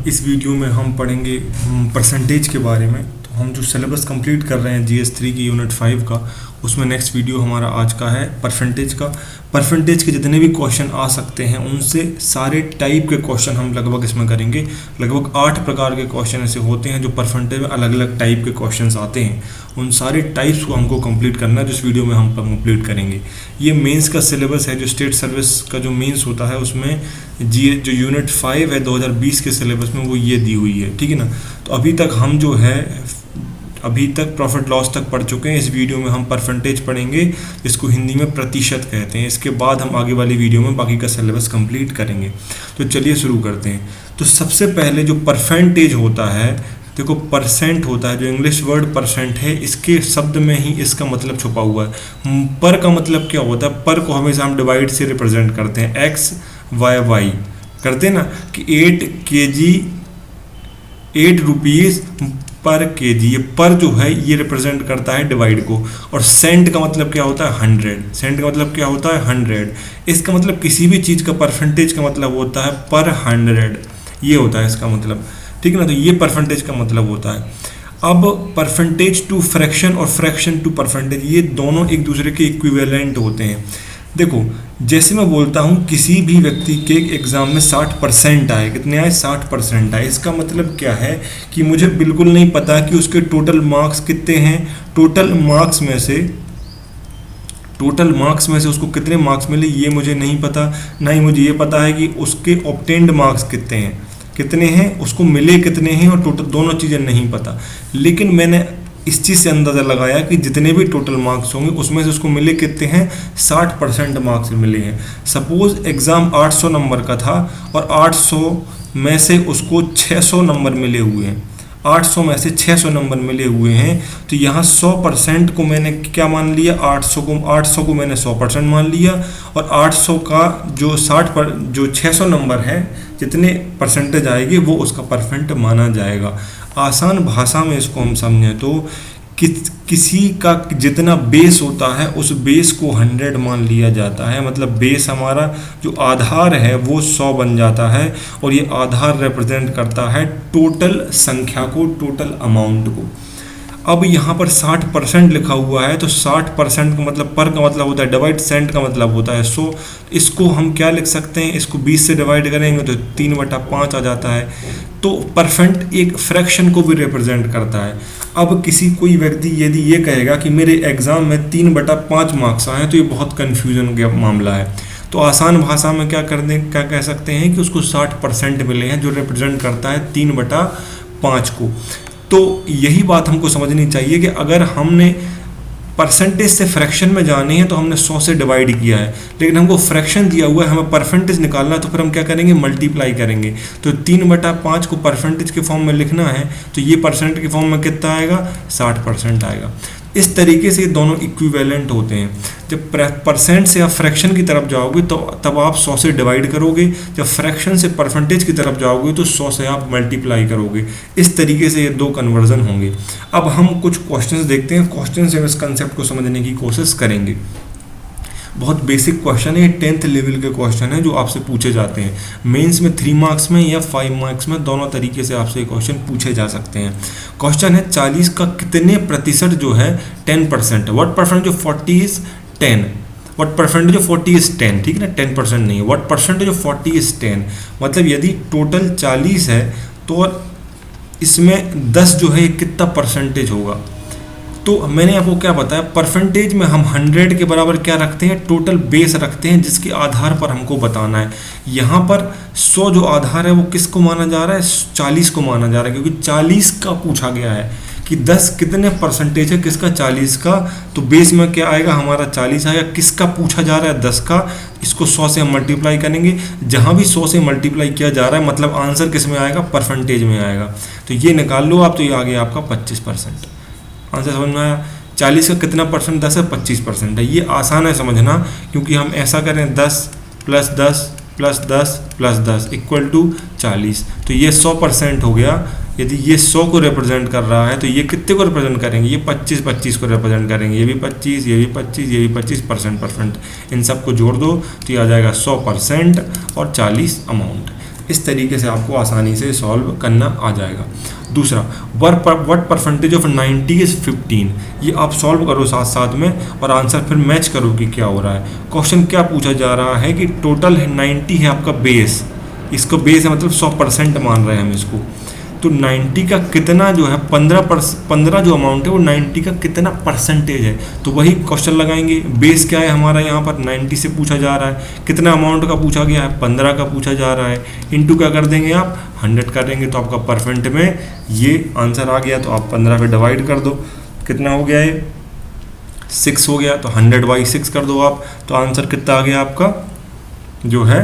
इस वीडियो में हम पढ़ेंगे परसेंटेज के बारे में। तो हम जो सिलेबस कंप्लीट कर रहे हैं GS3 की यूनिट 5 का, उसमें नेक्स्ट वीडियो हमारा आज का है परसेंटेज का। परसेंटेज के जितने भी क्वेश्चन आ सकते हैं उनसे सारे टाइप के क्वेश्चन हम लगभग इसमें करेंगे। लगभग 8 प्रकार के क्वेश्चन ऐसे होते हैं जो परसेंटेज में अलग अलग टाइप के क्वेश्चंस आते हैं। उन सारे टाइप्स को हमको कंप्लीट करना है, जिस वीडियो में हम कंप्लीट करेंगे। ये मेंस का सिलेबस है, जो स्टेट सर्विस का जो मेंस होता है उसमें जो यूनिट 5 है 2020 के सिलेबस में वो ये दी हुई है, ठीक है ना। तो अभी तक प्रॉफिट लॉस तक पढ़ चुके हैं। इस वीडियो में हम परसेंटेज पढ़ेंगे, जिसको हिंदी में प्रतिशत कहते हैं। इसके बाद हम आगे वाली वीडियो में बाकी का सिलेबस कंप्लीट करेंगे। तो चलिए शुरू करते हैं। तो सबसे पहले जो परसेंटेज होता है, देखो परसेंट होता है, जो इंग्लिश वर्ड परसेंट है, इसके शब्द में ही इसका मतलब छुपा हुआ है। पर का मतलब क्या होता है? पर को हमेशा हम डिवाइड से रिप्रेजेंट करते हैं, x y y करते हैं ना, कि 8 रुपीज़ पर केजी। ये पर जो है ये रिप्रेजेंट करता है डिवाइड को। और सेंट का मतलब क्या होता है? 100। सेंट का मतलब क्या होता है? 100। इसका मतलब किसी भी चीज़ का परसेंटेज का मतलब होता है पर 100, ये होता है इसका मतलब, ठीक है ना। तो ये परसेंटेज का मतलब होता है। अब परसेंटेज टू फ्रैक्शन और फ्रैक्शन टू परसेंटेज, ये दोनों एक दूसरे के इक्विवेलेंट होते हैं। देखो, जैसे मैं बोलता हूँ किसी भी व्यक्ति के एग्ज़ाम में 60% आए, कितने आए? 60% आए। इसका मतलब क्या है कि मुझे बिल्कुल नहीं पता कि उसके टोटल मार्क्स कितने हैं। टोटल मार्क्स में से उसको कितने मार्क्स मिले ये मुझे नहीं पता। ना ही मुझे ये पता है कि उसके ऑब्टेन्ड मार्क्स कितने हैं, उसको मिले कितने हैं, और टोटल दोनों चीज़ें नहीं पता। लेकिन मैंने इस चीज़ से अंदाज़ा लगाया कि जितने भी टोटल मार्क्स होंगे उसमें से उसको मिले कितने हैं? 60% मार्क्स मिले हैं। सपोज़ एग्ज़ाम 800 नंबर का था और 800 में से उसको 600 नंबर मिले हुए हैं। 800 में से 600 नंबर मिले हुए हैं, तो यहाँ 100% को मैंने क्या मान लिया? 800 को मैंने 100% मान लिया। और 800 का जो 600 नंबर है, जितने परसेंटेज आएगी वो उसका परसेंट माना जाएगा। आसान भाषा में इसको हम समझें तो किसी का जितना बेस होता है उस बेस को 100 मान लिया जाता है। मतलब बेस हमारा जो आधार है वो 100 बन जाता है, और ये आधार रिप्रेजेंट करता है टोटल संख्या को, टोटल अमाउंट को। अब यहाँ पर 60% लिखा हुआ है, तो 60% का मतलब पर का मतलब होता है डिवाइड, सेंट का मतलब होता है 100। इसको हम क्या लिख सकते हैं? इसको 20 से डिवाइड करेंगे तो 3/5 आ जाता है। तो परसेंट एक फ्रैक्शन को भी रिप्रेजेंट करता है। अब कोई व्यक्ति यदि ये कहेगा कि मेरे एग्ज़ाम में 3/5 मार्क्स आए, तो ये बहुत कन्फ्यूजन का मामला है। तो आसान भाषा में क्या कह सकते हैं कि उसको 60% मिले हैं, जो रिप्रेजेंट करता है 3/5 को। तो यही बात हमको समझनी चाहिए कि अगर हमने परसेंटेज से फ्रैक्शन में जाने हैं तो हमने 100 से डिवाइड किया है, लेकिन हमको फ्रैक्शन दिया हुआ है, हमें परसेंटेज निकालना है, तो फिर हम क्या करेंगे? मल्टीप्लाई करेंगे। तो 3/5 को परसेंटेज के फॉर्म में लिखना है, तो ये परसेंट के फॉर्म में कितना आएगा? 60% आएगा। इस तरीके से दोनों इक्विवेलेंट होते हैं। जब परसेंट से आप फ्रैक्शन की तरफ जाओगे तो तब आप 100 से डिवाइड करोगे, जब फ्रैक्शन से परसेंटेज की तरफ जाओगे तो 100 से आप मल्टीप्लाई करोगे। इस तरीके से ये दो कन्वर्जन होंगे। अब हम कुछ क्वेश्चंस देखते हैं, क्वेश्चन से हम इस कंसेप्ट को समझने की कोशिश करेंगे। बहुत बेसिक क्वेश्चन है, 10th लेवल के क्वेश्चन है जो आपसे पूछे जाते हैं। मेंस में 3 मार्क्स में या 5 मार्क्स में, दोनों तरीके से आपसे क्वेश्चन पूछे जा सकते हैं। क्वेश्चन है 40 का कितने प्रतिशत जो है 10% है। What percentage of 40 is 10? What percentage of 40 is 10, ठीक है ना, 10% नहीं है। व्हाट परसेंटेज ऑफ 40 इज 10, मतलब यदि टोटल 40 है तो इसमें 10 जो है कितना परसेंटेज होगा। तो मैंने आपको क्या बताया, परसेंटेज में हम 100 के बराबर क्या रखते हैं? टोटल बेस रखते हैं, जिसके आधार पर हमको बताना है। यहाँ पर 100 जो आधार है वो किसको माना जा रहा है? 40 को माना जा रहा है, क्योंकि 40 का पूछा गया है कि 10 कितने परसेंटेज है, किसका? 40 का। तो बेस में क्या आएगा? हमारा 40 आएगा। किसका पूछा जा रहा है? 10 का। इसको 100 से हम मल्टीप्लाई करेंगे। जहाँ भी 100 से मल्टीप्लाई किया जा रहा है मतलब आंसर किस में आएगा? परसेंटेज में आएगा। तो ये निकाल लो आप, तो ये आ गया आपका 25%। आंसर समझ में आया? 40 का कितना परसेंट? 10 है, 25% है। ये आसान है समझना, क्योंकि हम ऐसा करें 10 + 10 + 10 + 10 = 40। तो ये 100% हो गया। यदि ये 100 को रिप्रेजेंट कर रहा है तो ये कितने को रिप्रेजेंट करेंगे? ये 25 को रिप्रेजेंट करेंगे। ये भी 25, ये भी 25, ये भी 25%। इन सब को जोड़ दो तो ये आ जाएगा 100% और 40 अमाउंट। इस तरीके से आपको आसानी से सॉल्व करना आ जाएगा। दूसरा, व्हाट परसेंटेज ऑफ 90 इज 15, ये आप सॉल्व करो साथ साथ में और आंसर फिर मैच करो कि क्या हो रहा है। क्वेश्चन क्या पूछा जा रहा है कि टोटल 90 है आपका बेस, इसको बेस है मतलब 100% मान रहे हैं हम इसको, तो 90 का कितना जो है 15 जो अमाउंट है वो 90 का कितना परसेंटेज है, तो वही क्वेश्चन लगाएंगे। बेस क्या है हमारा, यहाँ पर 90 से पूछा जा रहा है, कितना अमाउंट का पूछा गया है 15 का पूछा जा रहा है, इनटू क्या कर देंगे आप 100 करेंगे तो आपका परसेंट में ये आंसर आ गया। तो आप 15 पे डिवाइड कर दो, कितना हो गया ये 6 हो गया, तो 100/6 कर दो आप, तो आंसर कितना आ गया आपका जो है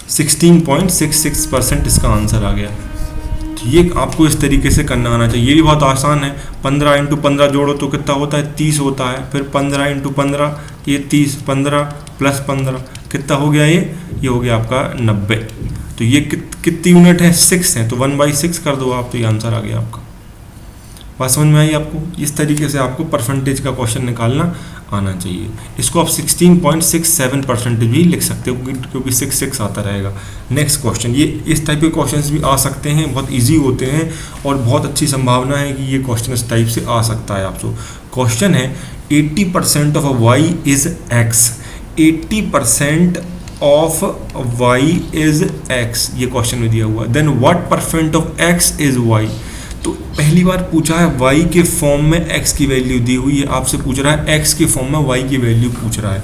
16.66% इसका आंसर आ गया। ये आपको इस तरीके से करना आना चाहिए, ये भी बहुत आसान है। 15 × 15 जोड़ो तो कितना होता है 30 होता है, फिर 15 × 15 ये 30, 15 + 15 कितना हो गया ये हो गया आपका 90। तो ये कितनी यूनिट है 6 है, तो 1/6 कर दो आप, तो ये आंसर आ गया आपका। बात समझ में आई आपको? इस तरीके से आपको परसेंटेज का क्वेश्चन निकालना आना चाहिए। इसको आप 16.67% भी लिख सकते हो क्योंकि 6 आता रहेगा। नेक्स्ट क्वेश्चन, ये इस टाइप के क्वेश्चंस भी आ सकते हैं, बहुत इजी होते हैं और बहुत अच्छी संभावना है कि ये क्वेश्चन इस टाइप से आ सकता है आपको। क्वेश्चन है 80% of y is x, 80% of y is x, ये क्वेश्चन में दिया हुआ। Then what percent of x is y, तो पहली बार पूछा है y के फॉर्म में x की वैल्यू दी हुई है, आपसे पूछ रहा है x के फॉर्म में y की वैल्यू पूछ रहा है।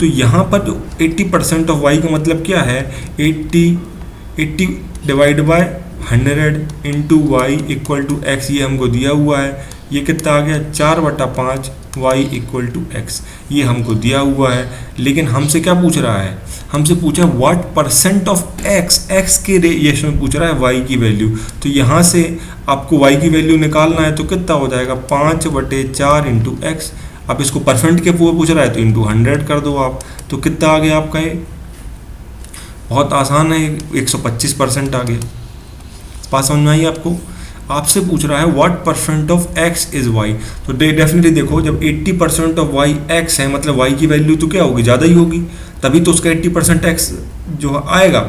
तो यहाँ पर जो 80% ऑफ y का मतलब क्या है, 80 divide by 100 into y equal to x, ये हमको दिया हुआ है। ये कितना आ गया 4/5 y इक्वल टू x, ये हमको दिया हुआ है। लेकिन हमसे क्या पूछ रहा है, हमसे पूछा व्हाट परसेंट ऑफ x के रेशियो में पूछ रहा है y की वैल्यू। तो यहाँ से आपको y की वैल्यू निकालना है तो कितना हो जाएगा 5/4 इंटू x। अब इसको परसेंट के पूछ रहा है तो इंटू 100 कर दो आप, तो कितना आ गया आपका, ये बहुत आसान है, 125% आ गया। बात समझ में आई आपको? आपसे पूछ रहा है what percent of x is y, तो डेफिनेटली देखो जब 80% ऑफ y x है मतलब y की वैल्यू तो क्या होगी, ज़्यादा ही होगी, तभी तो उसका 80% x जो आएगा।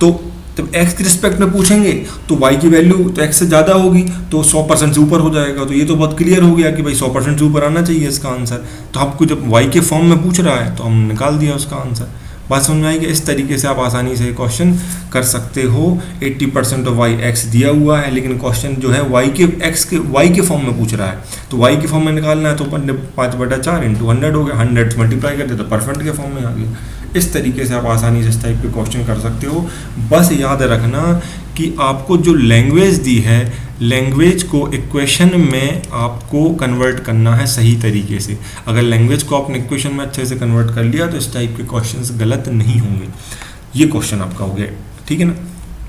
तो जब x के रिस्पेक्ट में पूछेंगे तो y की वैल्यू तो x से ज़्यादा होगी, तो 100% से ऊपर हो जाएगा। तो ये तो बहुत क्लियर हो गया कि भाई 100% से ऊपर आना चाहिए इसका आंसर। तो आपको जब y के फॉर्म में पूछ रहा है तो हम निकाल दिया उसका आंसर। बात समझ में आएगी? इस तरीके से आप आसानी से क्वेश्चन कर सकते हो। 80% ऑफ y x दिया हुआ है, लेकिन क्वेश्चन जो है y के फॉर्म में पूछ रहा है, तो y के फॉर्म में निकालना है तो 5/4 इंटू 100 हो गया, 100 मल्टीप्लाई करते तो परसेंट के फॉर्म में आ गया। इस तरीके से आप आसानी से इस टाइप के क्वेश्चन कर सकते हो। बस याद रखना कि आपको जो लैंग्वेज दी है, लैंग्वेज को इक्वेशन में आपको कन्वर्ट करना है सही तरीके से। अगर लैंग्वेज को आपने इक्वेशन में अच्छे से कन्वर्ट कर लिया तो इस टाइप के क्वेश्चंस गलत नहीं होंगे। ये क्वेश्चन आपका हो गया, ठीक है ना।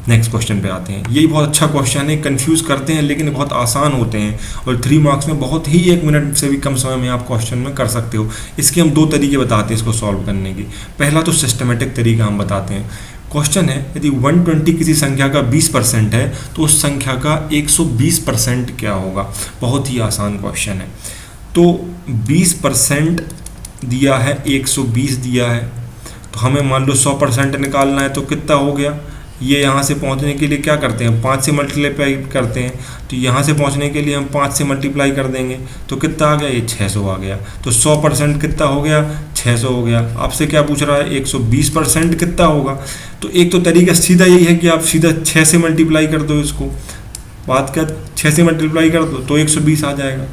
नेक्स्ट क्वेश्चन पे आते हैं। यही बहुत अच्छा क्वेश्चन है, कंफ्यूज करते हैं लेकिन बहुत आसान होते हैं और 3 मार्क्स में बहुत ही 1 मिनट से भी कम समय में आप क्वेश्चन में कर सकते हो। इसके हम 2 तरीके बताते हैं इसको सॉल्व करने के। पहला तो सिस्टमेटिक तरीका हम बताते हैं। क्वेश्चन है यदि 120 किसी संख्या का 20% है तो उस संख्या का 120% क्या होगा। बहुत ही आसान क्वेश्चन है। तो 20% दिया है, 120 दिया है, तो हमें मान लो 100% निकालना है तो कितना हो गया। ये यहाँ से पहुँचने के लिए क्या करते हैं 5 से मल्टीप्लाई करते हैं, तो यहाँ से पहुँचने के लिए हम 5 से मल्टीप्लाई कर देंगे तो कितना आ गया, ये 600 आ गया। तो 100% कितना हो गया, 600 हो गया। आपसे क्या पूछ रहा है 120% कितना होगा। तो एक तो तरीका सीधा यही है कि आप सीधा 6 से मल्टीप्लाई कर दो, इसको बात क्या 6 से मल्टीप्लाई कर दो तो 120 आ जाएगा।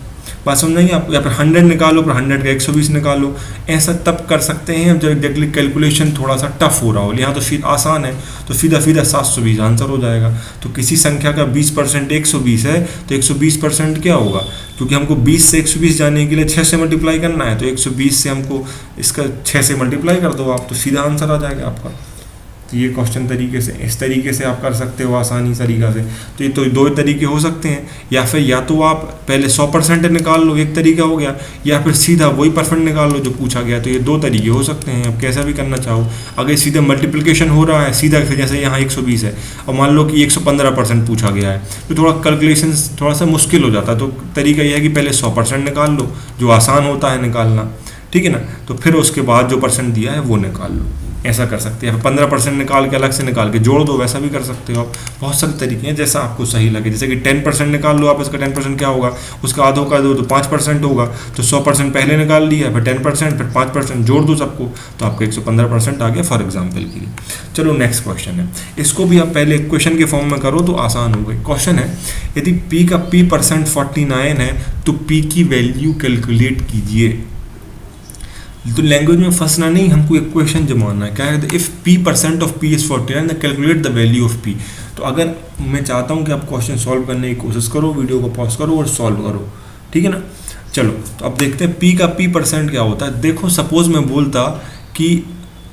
बात समझ नहीं आप, या फिर 100 निकालो फिर 100 का 120 निकालो। ऐसा तब कर सकते हैं जब एग्जैक्टली कैलकुलेशन थोड़ा सा टफ हो रहा हो। यहाँ तो सीधा आसान है, तो सीधा 720 आंसर हो जाएगा। तो किसी संख्या का 20% 120 है तो 120% क्या होगा, क्योंकि हमको 20 से 120 जाने के लिए 6 से मल्टीप्लाई करना है, तो 120 से हमको इसका 6 से मल्टीप्लाई कर दो आप, तो सीधा आंसर आ जाएगा आपका। तो ये क्वेश्चन तरीके से इस तरीके से आप कर सकते हो आसानी तरीक़ा से। तो ये तो 2 तरीके हो सकते हैं, या फिर या तो आप पहले 100% निकाल लो, एक तरीका हो गया, या फिर सीधा वही परसेंट निकाल लो जो पूछा गया। तो ये 2 तरीके हो सकते हैं, आप कैसा भी करना चाहो। अगर सीधा मल्टीप्लिकेशन हो रहा है सीधा, जैसे यहाँ 120 है और मान लो कि 115% पूछा गया है, तो थोड़ा कैलकुलेशन थोड़ा सा मुश्किल हो जाता है। तो तरीका यह है कि पहले 100% निकाल लो, जो आसान होता है निकालना, ठीक है ना। तो फिर उसके बाद जो परसेंट दिया है वो निकाल लो। ऐसा कर सकते हैं। 15% निकाल के अलग से निकाल के जोड़ दो, वैसा भी कर सकते हो आप। बहुत सारे तरीके हैं, जैसा आपको सही लगे। जैसे कि 10% निकाल लो आप, इसका 10% क्या होगा, उसका आधों का दो तो 5% होगा, तो 100% पहले निकाल लिया, फिर 10%, फिर 5% जोड़ दो सबको, तो आपका 115% आ गया, फॉर एग्जाम्पल के लिए। चलो नेक्स्ट क्वेश्चन है, इसको भी आप पहले इक्वेशन के फॉर्म में करो तो आसान हो गई। क्वेश्चन है, यदि P का P% 49 है तो P की वैल्यू कैलकुलेट कीजिए। तो लैंग्वेज में फंसना नहीं, हमको इक्वेशन जमाना है। क्या है, if P% of P is 49 the calculate the value of P। तो अगर मैं चाहता हूँ कि आप क्वेश्चन सॉल्व करने की कोशिश करो, वीडियो को पॉज करो और सॉल्व करो, ठीक है ना। चलो तो अब देखते हैं P का P% क्या होता है। देखो सपोज मैं बोलता कि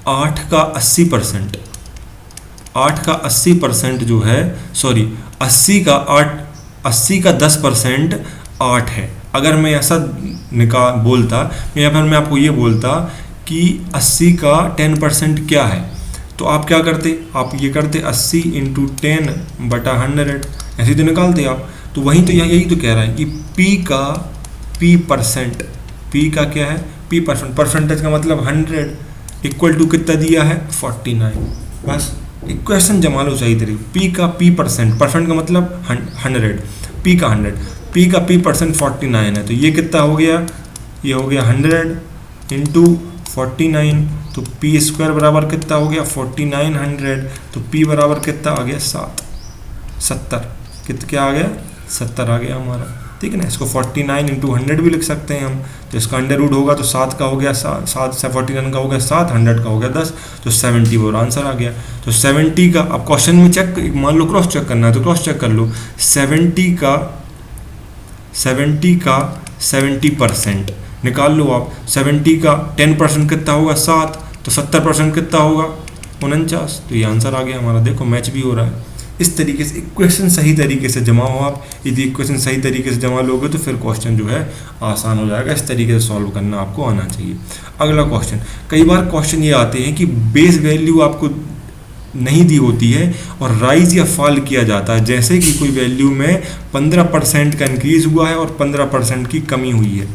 8 का 80%, 8 का 80% जो है, सॉरी 80 का 10% 8 है। अगर मैं ऐसा बोलता, या फिर मैं आपको ये बोलता कि 80 का 10% क्या है, तो आप क्या करते, आप ये करते 80 × 10/100, ऐसे तो निकालते आप। तो वहीं तो यही तो कह रहा है कि P का P%, P का क्या है, P%, परसेंटेज का मतलब 100 इक्वल टू कितना दिया है, 49। बस इक्वेशन जमा लो सही तरीके। P का P%, परसेंट का मतलब 100, P का 100, P का P% 49 है, तो ये कितना हो गया, ये हो गया 100 × 49, तो P² बराबर कितना हो गया, 4900, तो P बराबर कितना आ गया, 70, क्या आ गया, 70 आ गया हमारा, ठीक है ना। इसको 49 × 100 भी लिख सकते हैं हम, तो इसका अंडर रूट होगा तो 7 का हो गया 7, 49 का हो गया 7, 100 का हो गया 10, तो 70 वो आंसर आ गया। तो 70 का, अब क्वेश्चन में चेक, मान लो क्रॉस चेक करना है तो क्रॉस चेक कर लो। 70 का 70% निकाल लो आप। 70 का 10% कितना होगा, 7, तो 70% कितना होगा, 49, तो ये आंसर आ गया हमारा। देखो मैच भी हो रहा है। इस तरीके से इक्वेशन सही तरीके से जमाओ आप। यदि इक्वेशन सही तरीके से जमा लोगे तो फिर क्वेश्चन जो है आसान हो जाएगा। इस तरीके से सॉल्व करना आपको आना चाहिए। अगला क्वेश्चन, कई बार क्वेश्चन ये आते हैं कि बेस वैल्यू आपको नहीं दी होती है और राइज या फॉल किया जाता है, जैसे कि कोई वैल्यू में 15% का इंक्रीज हुआ है और 15% की कमी हुई है,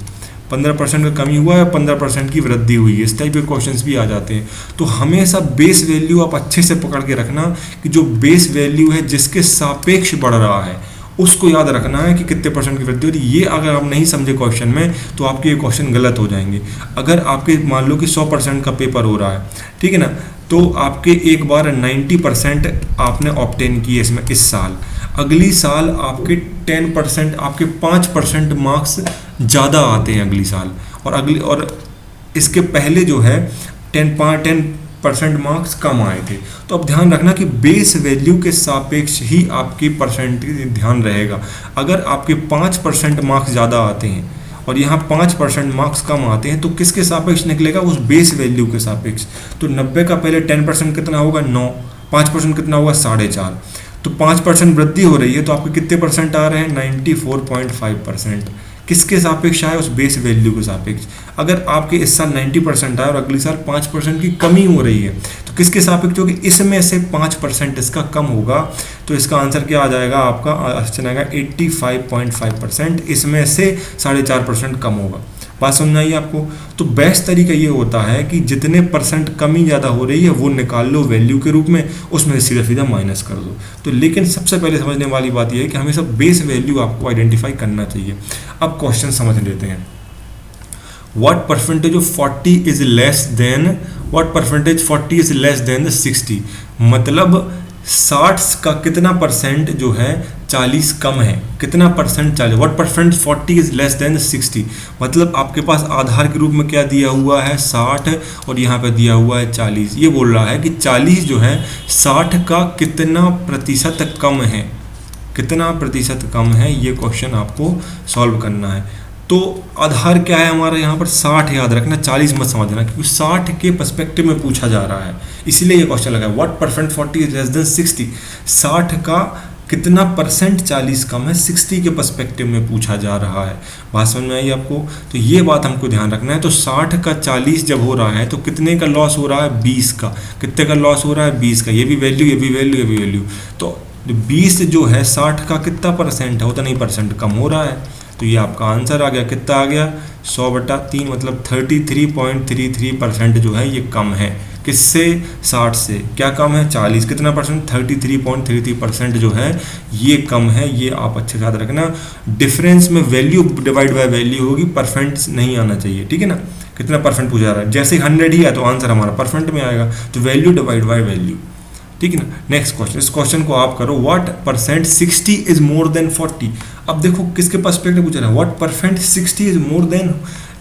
15% का कमी हुआ है, 15% की वृद्धि हुई है। इस टाइप के क्वेश्चंस भी आ जाते हैं। तो हमेशा बेस वैल्यू आप अच्छे से पकड़ के रखना कि जो बेस वैल्यू है जिसके सापेक्ष बढ़ रहा है उसको याद रखना है कि कितने % की वृद्धि हो रही है। ये अगर आप नहीं समझे क्वेश्चन में तो आपके ये क्वेश्चन गलत हो जाएंगे। अगर आपके मान लो कि 100% का पेपर हो रहा है, ठीक है ना, तो आपके एक बार 90% आपने ऑब्टेन किए इसमें इस साल, अगली साल आपके 10%, आपके 5% मार्क्स ज़्यादा आते हैं अगली साल, और इसके पहले जो है 10% मार्क्स कम आए थे। तो अब ध्यान रखना कि बेस वैल्यू के सापेक्ष ही आपकी परसेंटेज ध्यान रहेगा। अगर आपके 5% मार्क्स ज़्यादा आते हैं और यहाँ 5% मार्क्स कम आते हैं तो किसके सापेक्ष निकलेगा, उस बेस वैल्यू के सापेक्ष। तो 90 का पहले 10% कितना होगा, 9, 5% कितना होगा, 4.5, तो 5% वृद्धि हो रही है तो आपके कितने % आ रहे हैं, 94.5%। किसके सापेक्ष आए, उस बेस वैल्यू के सापेक्ष। अगर आपके इस साल 90% आए और अगली साल 5% की कमी हो रही है तो किसके सापेक्ष होगी, इसमें से 5% इसका कम होगा, तो इसका आंसर क्या आ जाएगा, आपका ऑप्शन आएगा 85.5%, इसमें से 4.5% कम होगा। बात समझ आई आपको। तो बेस्ट तरीका ये होता है कि जितने % कमी ज़्यादा हो रही है वो निकाल लो वैल्यू के रूप में, उसमें सीधा सीधा माइनस कर दो। तो लेकिन सबसे पहले समझने वाली बात यह है कि हमेशा बेस वैल्यू आपको आइडेंटिफाई करना चाहिए। अब क्वेश्चन समझ लेते हैं। What percentage of 40 is less than 60? मतलब 60 का कितना % जो है 40 कम है, कितना % 40, what % 40 is less than 60, मतलब आपके पास आधार के रूप में क्या दिया हुआ है, 60, और यहाँ पे दिया हुआ है 40। ये बोल रहा है कि 40 जो है 60 का कितना % कम है, कितना % कम है, ये क्वेश्चन आपको सॉल्व करना है। तो आधार क्या है हमारा यहाँ पर, 60 याद रखना, 40 मत समझना, क्योंकि 60 के पर्सपेक्टिव में पूछा जा रहा है, इसीलिए ये क्वेश्चन लगा है। व्हाट % 40 इज लेस देन 60, 60 का कितना % 40 कम है, 60 के पर्सपेक्टिव में पूछा जा रहा है। बात समझ में आई आपको। तो ये बात हमको ध्यान रखना है। तो 60 का 40 जब हो रहा है तो कितने का लॉस हो रहा है, 20 का। कितने का लॉस हो रहा है, 20 का। ये भी वैल्यू, ये भी वैल्यू, ये भी वैल्यू। तो 20 जो है 60 का कितना % है, उतना ही % कम हो रहा है। तो ये आपका आंसर आ गया, कितना आ गया, 100/3, मतलब 33.33% जो है ये कम है। किससे? 60 से। क्या कम है? 40। कितना परसेंट? 33.33% जो है ये कम है। ये आप अच्छे से याद रखना। डिफरेंस में वैल्यू डिवाइड बाय वैल्यू होगी, परसेंट नहीं आना चाहिए, ठीक है ना। कितना परसेंट पूछा जा रहा है, जैसे 100 ही है तो आंसर हमारा परसेंट में आएगा, तो वैल्यू डिवाइड बाय वैल्यू, ठीक है ना। नेक्स्ट क्वेश्चन, इस क्वेश्चन को आप करो, what percent 60 is more than 40। अब देखो किसके पर्सपेक्टिव पूछा रहा है, what percent 60 is more than,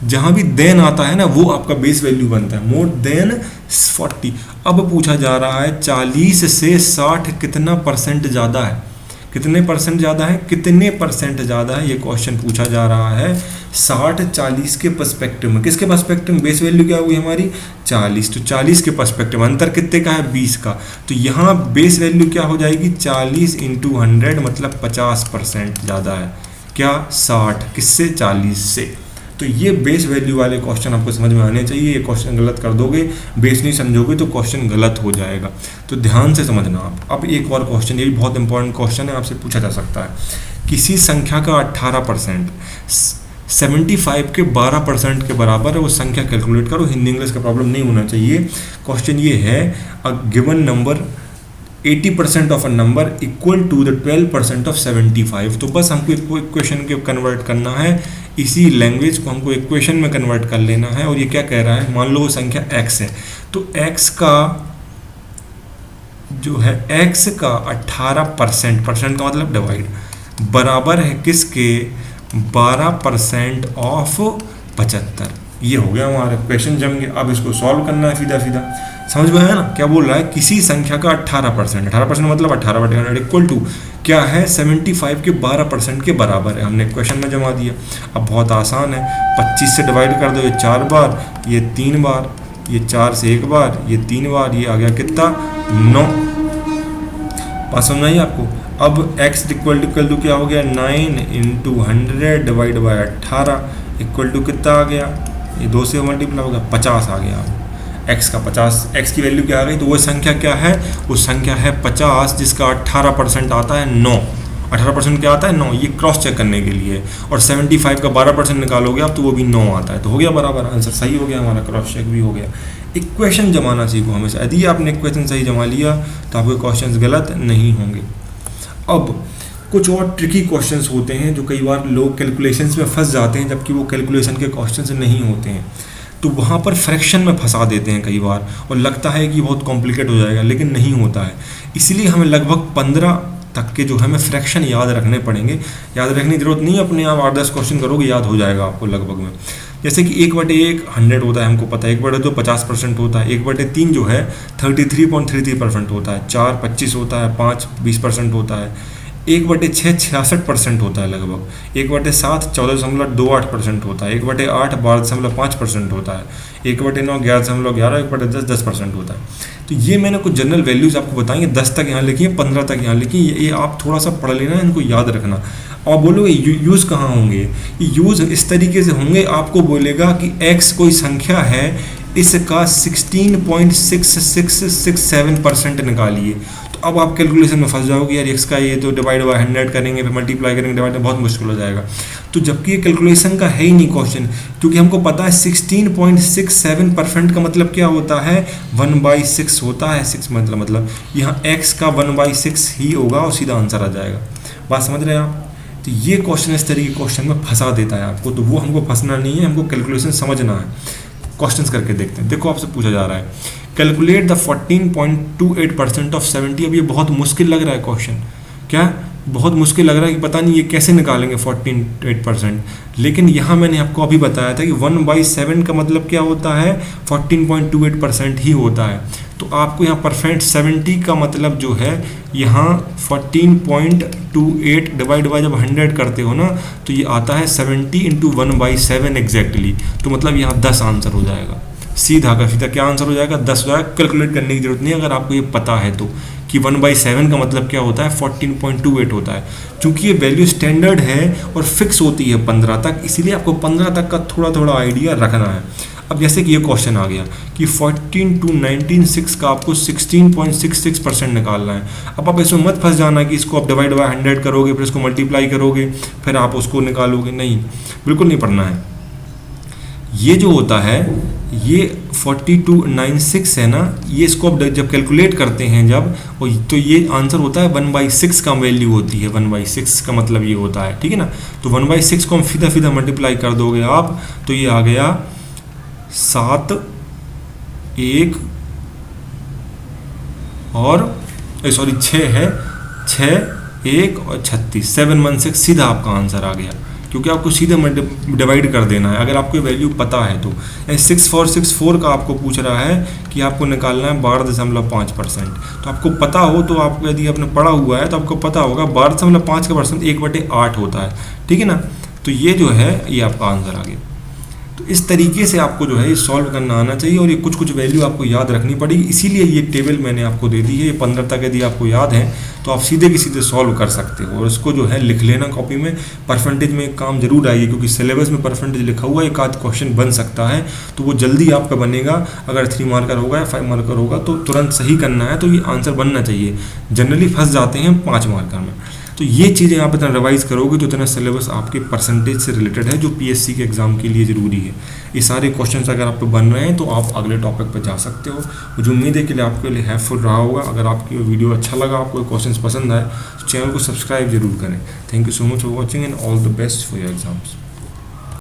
जहां भी देन आता है ना वो आपका बेस वैल्यू बनता है, मोर देन 40। अब पूछा जा रहा है 40 से 60 कितना परसेंट ज़्यादा है, कितने परसेंट ज़्यादा है, कितने परसेंट ज़्यादा है, ये क्वेश्चन पूछा जा रहा है 60-40 के पर्सपेक्टिव में। किसके पर्सपेक्टिव में? बेस वैल्यू क्या हुई हमारी 40, तो 40 के पर्सपेक्टिव में अंतर कितने का है? 20 का। तो यहाँ बेस वैल्यू क्या हो जाएगी? 40 × 100 मतलब 50% ज़्यादा है। क्या? 60 किससे? 40 से। तो ये बेस वैल्यू वाले क्वेश्चन आपको समझ में आने चाहिए। ये क्वेश्चन गलत कर दोगे, बेस नहीं समझोगे तो क्वेश्चन गलत हो जाएगा, तो ध्यान से समझना आप। अब एक और क्वेश्चन, ये भी बहुत इंपॉर्टेंट क्वेश्चन है, आपसे पूछा जा सकता है। किसी संख्या का 18% 75 के 12% के बराबर है, वो संख्या कैलकुलेट करो। हिंदी इंग्लिश का प्रॉब्लम नहीं होना चाहिए। क्वेश्चन ये है, a given number 80% of a number equal to the 12% of 75। तो बस हमको इक्वेशन के कन्वर्ट करना है, इसी लैंग्वेज को हमको इक्वेशन में कन्वर्ट कर लेना है। और ये क्या कह रहा है, मान लो वो संख्या x है, तो x का जो है x का 18%, परसेंट का मतलब डिवाइड, बराबर है किसके? 12% ऑफ 75। ये हो गया हमारा क्वेश्चन जम गया। अब इसको सॉल्व करना है सीधा सीधा, समझ में आया ना। क्या बोल रहा है, किसी संख्या का 18%, 18% मतलब 18/100 इक्वल टू क्या है? 75 के 12% के बराबर है। हमने क्वेश्चन में जमा दिया। अब बहुत आसान है, 25 से डिवाइड कर दो, ये 4 बार, ये 3 बार, ये 4 से 1 बार, ये 3 बार, ये आ गया कितना? 9। बात समझ आई आपको। अब x इक्वल टू क्या हो गया? 9 × 100 डिवाइड बाय 18 इक्वल टू कितना आ गया? ये 2 से मल्टीप्लाई होगा, 50 आ गया। x का 50, x की वैल्यू क्या आ गई? तो वो संख्या क्या है? वो संख्या है 50, जिसका 18% आता है 9। 18% क्या आता है? 9। ये क्रॉस चेक करने के लिए। और 75 का 12% निकालोगे आप तो वो भी 9 आता है, तो हो गया बराबर, आंसर सही हो गया हमारा, क्रॉस चेक भी हो गया। इक्वेशन जमाना सीखो हमेशा, यदि आपने इक्वेशन सही जमा लिया तो आपके क्वेश्चन गलत नहीं होंगे। अब कुछ और ट्रिकी क्वेश्चंस होते हैं जो कई बार लोग कैलकुलेशंस में फंस जाते हैं, जबकि वो कैलकुलेशन के क्वेश्चंस नहीं होते हैं, तो वहाँ पर फ्रैक्शन में फंसा देते हैं कई बार, और लगता है कि बहुत कॉम्प्लिकेट हो जाएगा, लेकिन नहीं होता है। इसलिए हमें लगभग 15 तक के जो हमें फ्रैक्शन याद रखने पड़ेंगे। याद रखने की जरूरत नहीं है, अपने आप 8-10 क्वेश्चन करोगे याद हो जाएगा आपको लगभग में। जैसे कि 1/1 100 होता है, हमको पता है। 1/2 50% होता है। 1/3 जो है 33.33% होता है। 4 25 होता है। 5 20% होता है। 1/6 66% होता है लगभग। 1/7 14.28% होता है। 1/8 12.5% होता है। 1/9 11.11, 1/10 10% होता है। तो ये मैंने कुछ जनरल वैल्यूज़ आपको बताएंगे, 10 तक यहाँ लिखिए, 15 तक यहाँ लिखिए, ये आप थोड़ा सा पढ़ लेना, इनको याद रखना। और बोलोगे यूज़ कहाँ होंगे? यूज़ इस तरीके से होंगे, आपको बोलेगा कि x कोई संख्या है, इसका 16.6667% निकालिए। तो अब आप कैलकुलेशन में फंस जाओगे, यार x का ये तो डिवाइड बाय 100 करेंगे, फिर मल्टीप्लाई करेंगे, डिवाइड में बहुत मुश्किल हो जाएगा। तो जबकि ये कैलकुलेशन का है ही नहीं क्वेश्चन, क्योंकि हमको पता है 16.67% का मतलब क्या होता है? 1/6 होता है। 6 मतलब यहाँ x का 1/6 ही होगा और सीधा आंसर आ जाएगा। बात समझ रहे हैं आप? तो ये क्वेश्चन इस तरीके के क्वेश्चन में फंसा देता है आपको, तो वो हमको फंसना नहीं है, हमको कैलकुलेशन समझना है। क्वेश्चंस करके देखते हैं। देखो आपसे पूछा जा रहा है, कैलकुलेट द 14.28% ऑफ 70। अब ये बहुत मुश्किल लग रहा है क्वेश्चन, क्या बहुत मुश्किल लग रहा है कि पता नहीं ये कैसे निकालेंगे 14.8%। लेकिन यहाँ मैंने आपको अभी बताया था कि 1/7 का मतलब क्या होता है? 14.28% ही होता है। तो आपको यहाँ परसेंट 70 का मतलब जो है, यहाँ 14.28 डिवाइड बाय जब 100 करते हो ना, तो ये आता है 70 × 1/7 एग्जैक्टली। तो मतलब यहाँ 10 आंसर हो जाएगा, सीधा का सीधा क्या आंसर हो जाएगा? 10 हो जाएगा। कैलकुलेट करने की जरूरत नहीं है अगर आपको ये पता है तो, कि 1/7 का मतलब क्या होता है? 14.28 होता है। क्योंकि ये वैल्यू स्टैंडर्ड है और फिक्स होती है 15 तक, इसीलिए आपको 15 तक का थोड़ा थोड़ा आइडिया रखना है। अब जैसे कि ये क्वेश्चन आ गया कि 14 to 19 6 का आपको 16.66% निकालना है। अब आप इसमें मत फंस जाना कि इसको आप डिवाइड बाय 100 करोगे, फिर इसको मल्टीप्लाई करोगे, फिर आप उसको निकालोगे। नहीं, बिल्कुल नहीं पढ़ना है। ये जो होता है ये 4296 है ना, ये इसको आप जब कैलकुलेट करते हैं जब, तो ये आंसर होता है 1/6 का वैल्यू होती है, 1/6 का मतलब ये होता है, ठीक है ना। तो 1/6 को हम सीधा सीधा मल्टीप्लाई कर दोगे आप, तो ये आ गया 7 1 और 6 है, 6 1 और 36, 716 सीधा आपका आंसर आ गया, क्योंकि आपको सीधे डिवाइड कर देना है अगर आपको वैल्यू पता है तो। 6464 का आपको पूछ रहा है कि आपको निकालना है 12.5%, तो आपको पता हो तो आपको, यदि आपने पढ़ा हुआ है तो आपको पता होगा 12.5 का परसेंट 1/8 होता है, ठीक है ना। तो ये जो है ये आपका आंसर आ गया। तो इस तरीके से आपको जो है ये सॉल्व करना आना चाहिए, और ये कुछ कुछ वैल्यू आपको याद रखनी पड़ेगी, इसीलिए ये टेबल मैंने आपको दे दी है। ये 15 तक यदि आपको याद है तो आप सीधे की सीधे सॉल्व कर सकते हो, और इसको जो है लिख लेना कॉपी में। परसेंटेज में एक काम जरूर आइए, क्योंकि सिलेबस में परसेंटेज लिखा हुआ है, एक आध क्वेश्चन बन सकता है, तो वो जल्दी आपका बनेगा। अगर 3 मार्कर होगा या 5 मार्कर होगा तो तुरंत सही करना है, तो ये आंसर बनना चाहिए। जनरली फंस जाते हैं 5 मार्कर में। तो ये चीज़ें आप इतना रिवाइज करोगे तो इतना सिलेबस आपके परसेंटेज से रिलेटेड है, जो पीएससी के एग्जाम के लिए ज़रूरी है। ये सारे क्वेश्चंस अगर आप पे बन रहे हैं तो आप अगले टॉपिक पर जा सकते हो। मुझे उम्मीद है कि आपके लिए हेल्पफुल रहा होगा। अगर आपकी वीडियो अच्छा लगा, आपको क्वेश्चंस पसंद आए, तो चैनल को सब्सक्राइब जरूर करें। Thank you so much for watching and all the best for your exams.